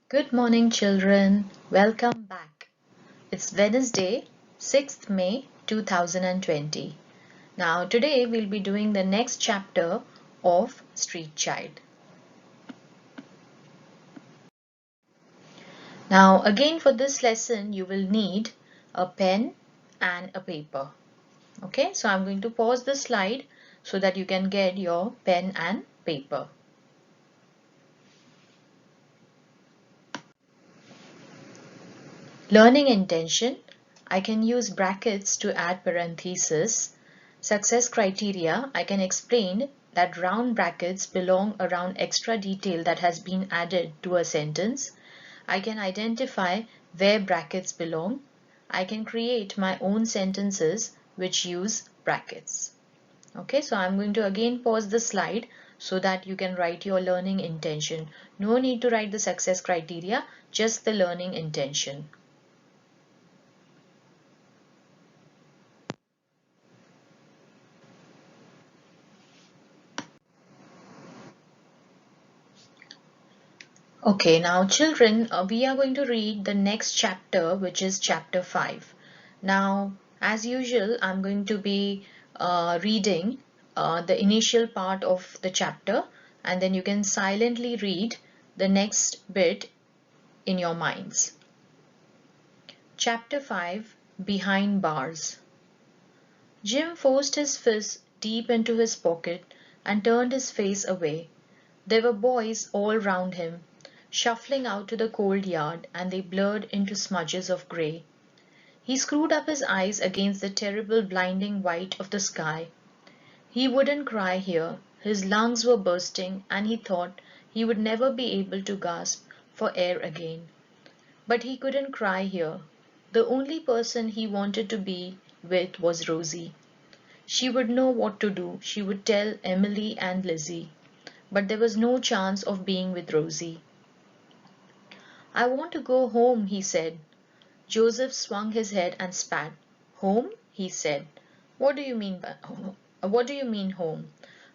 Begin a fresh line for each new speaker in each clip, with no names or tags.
Good morning, children. Welcome back. It's Wednesday, 6th May 2020. Now, today we'll be doing the next chapter of Street Child. Now, again for this lesson, you will need a pen and a paper. Okay, so I'm going to pause the slide so that you can get your pen and paper. Learning intention. I can use brackets to add parenthesis. Success criteria. I can explain that round brackets belong around extra detail that has been added to a sentence. I can identify where brackets belong. I can create my own sentences which use brackets. Okay, so I'm going to again pause the slide so that you can write your learning intention. No need to write the success criteria, just the learning intention. Okay, now children, we are going to read the next chapter, which is chapter 5. Now, as usual, I'm going to be reading the initial part of the chapter, and then you can silently read the next bit in your minds. Chapter 5, Behind Bars. Jim forced his fist deep into his pocket and turned his face away. There were boys all round him, shuffling out to the cold yard, and they blurred into smudges of grey. He screwed up his eyes against the terrible blinding white of the sky. He wouldn't cry here. His lungs were bursting, and he thought he would never be able to gasp for air again. But he couldn't cry here. The only person he wanted to be with was Rosie. She would know what to do. She would tell Emily and Lizzie. But there was no chance of being with Rosie. "I want to go home," he said. Joseph swung his head and spat. "Home?" he said. What do you mean home?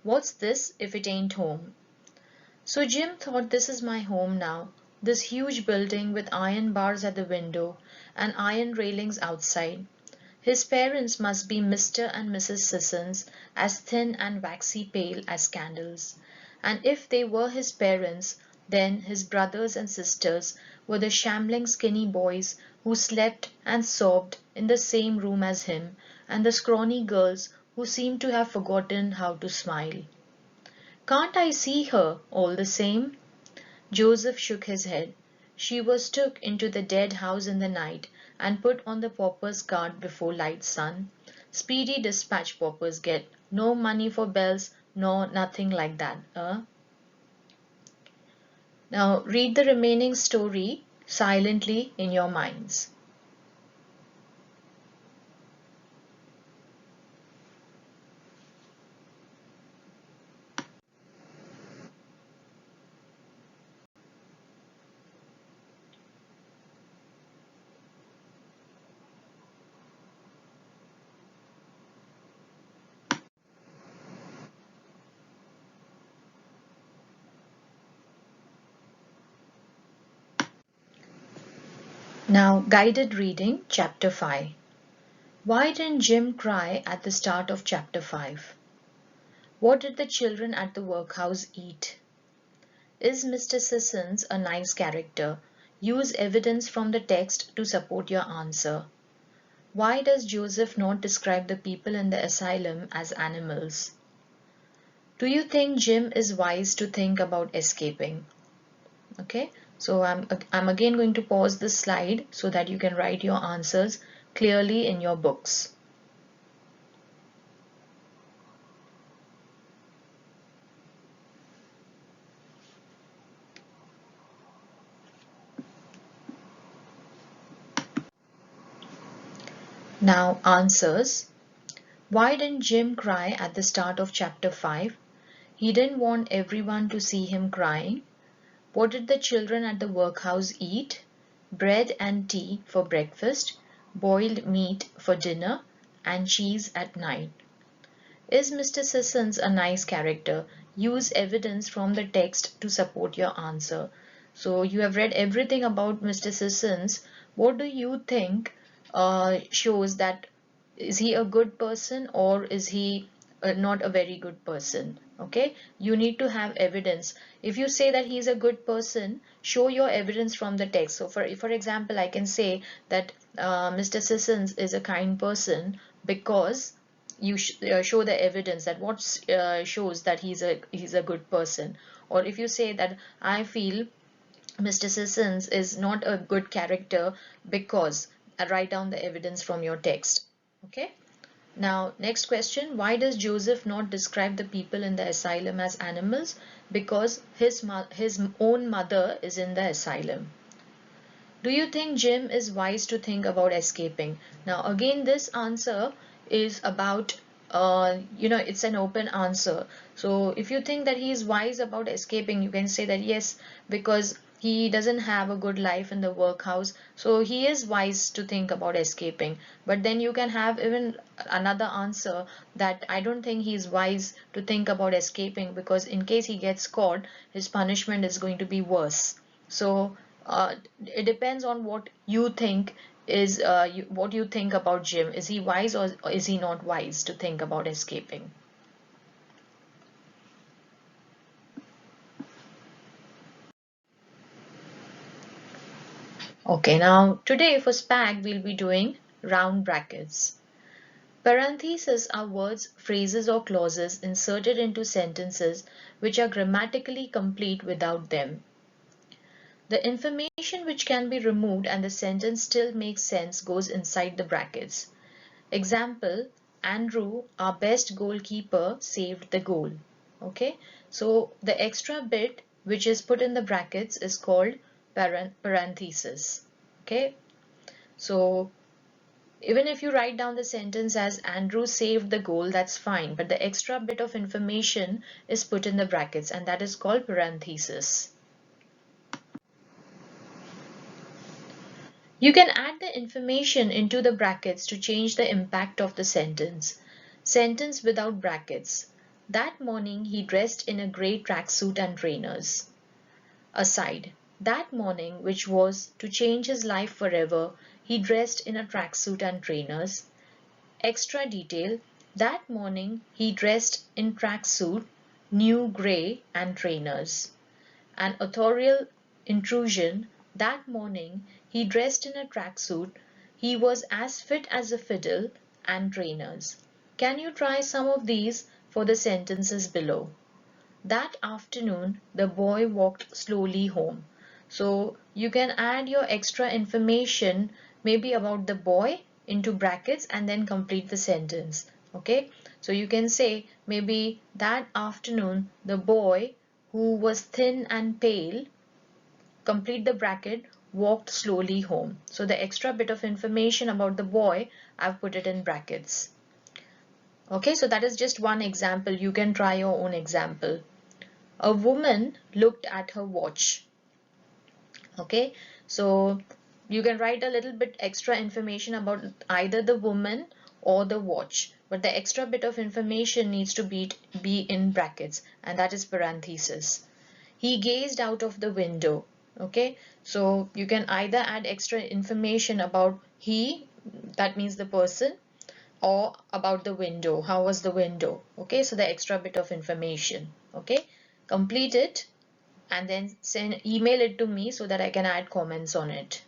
What's this if it ain't home?" So Jim thought, this is my home now, this huge building with iron bars at the window and iron railings outside. His parents must be Mr. and Mrs. Sissons, as thin and waxy pale as candles. And if they were his parents, then his brothers and sisters were the shambling skinny boys who slept and sobbed in the same room as him, and the scrawny girls who seemed to have forgotten how to smile. "Can't I see her, all the same?" Joseph shook his head. "She was took into the dead house in the night and put on the pauper's cart before light, son. Speedy dispatch paupers get. No money for bells, nor nothing like that, Now read the remaining story silently in your minds. Now, guided reading, Chapter 5. Why didn't Jim cry at the start of Chapter 5? What did the children at the workhouse eat? Is Mr. Sissons a nice character? Use evidence from the text to support your answer. Why does Joseph not describe the people in the asylum as animals? Do you think Jim is wise to think about escaping? Okay, so I'm again going to pause this slide so that you can write your answers clearly in your books. Now answers. Why didn't Jim cry at the start of chapter 5? He didn't want everyone to see him crying. What did the children at the workhouse eat? Bread and tea for breakfast, boiled meat for dinner, and cheese at night. Is Mr. Sissons a nice character? Use evidence from the text to support your answer. So you have read everything about Mr. Sissons. What do you think shows that is he a good person or is he not a very good person? Okay, you need to have evidence. If you say that he is a good person, show your evidence from the text. So for example, I can say that Mr. Sissons is a kind person because you show the evidence that what shows that he's a good person. Or if you say that I feel Mr. Sissons is not a good character because write down the evidence from your text. Okay. Now, next question. Why does Joseph not describe the people in the asylum as animals? Because his own mother is in the asylum. Do you think Jim is wise to think about escaping? Now, again, this answer is about, it's an open answer. So if you think that he is wise about escaping, you can say that yes, because he doesn't have a good life in the workhouse. So he is wise to think about escaping. But then you can have even another answer that I don't think he is wise to think about escaping because in case he gets caught, his punishment is going to be worse. So it depends on what you think is what you think about Jim. Is he wise or is he not wise to think about escaping? Okay, now today for SPAG we'll be doing round brackets. Parentheses are words, phrases or clauses inserted into sentences which are grammatically complete without them. The information which can be removed and the sentence still makes sense goes inside the brackets. Example, Andrew, our best goalkeeper, saved the goal. Okay, so the extra bit which is put in the brackets is called parenthesis. Okay, so even if you write down the sentence as Andrew saved the goal, that's fine, but the extra bit of information is put in the brackets and that is called parenthesis. You can add the information into the brackets to change the impact of the sentence. Sentence without brackets. That morning he dressed in a grey tracksuit and trainers. Aside. That morning, which was to change his life forever, he dressed in a tracksuit and trainers. Extra detail. That morning he dressed in tracksuit, new grey and trainers. An authorial intrusion. That morning he dressed in a tracksuit. He was as fit as a fiddle and trainers. Can you try some of these for the sentences below? That afternoon the boy walked slowly home. So you can add your extra information maybe about the boy into brackets and then complete the sentence. Okay, so you can say maybe that afternoon the boy who was thin and pale, complete the bracket, walked slowly home. So the extra bit of information about the boy, I've put it in brackets. Okay, so that is just one example. You can try your own example. A woman looked at her watch. Okay, so you can write a little bit extra information about either the woman or the watch, but the extra bit of information needs to be in brackets, and that is parenthesis. He gazed out of the window. Okay, so you can either add extra information about he, that means the person, or about the window. How was the window? Okay, so the extra bit of information. Okay, complete it and then email it to me so that I can add comments on it.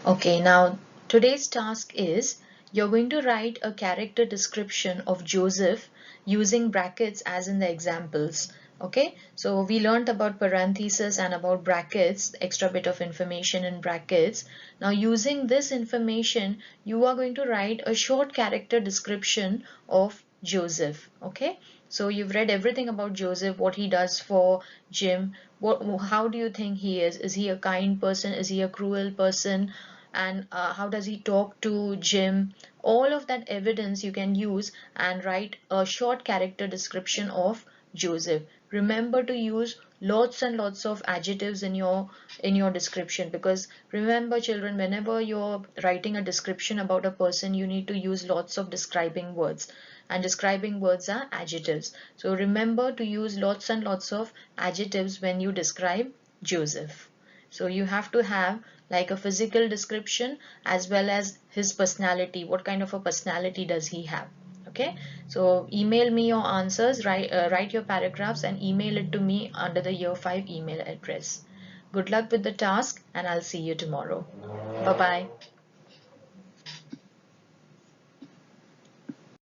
Okay, now today's task is you're going to write a character description of Joseph using brackets as in the examples. Okay, so we learned about parentheses and about brackets, extra bit of information in brackets. Now using this information, you are going to write a short character description of Joseph. Okay, so you've read everything about Joseph, what he does for Jim. How do you think he is? Is he a kind person? Is he a cruel person? And how does he talk to Jim? All of that evidence you can use and write a short character description of Joseph. remember to use lots and lots of adjectives in your description, because remember children, whenever you're writing a description about a person, you need to use lots of describing words, and describing words are adjectives. So remember to use lots and lots of adjectives when you describe Joseph. So you have to have like a physical description as well as his personality. What kind of a personality does he have? Okay, so email me your answers, write your paragraphs and email it to me under the year 5 email address. Good luck with the task and I'll see you tomorrow. Bye bye.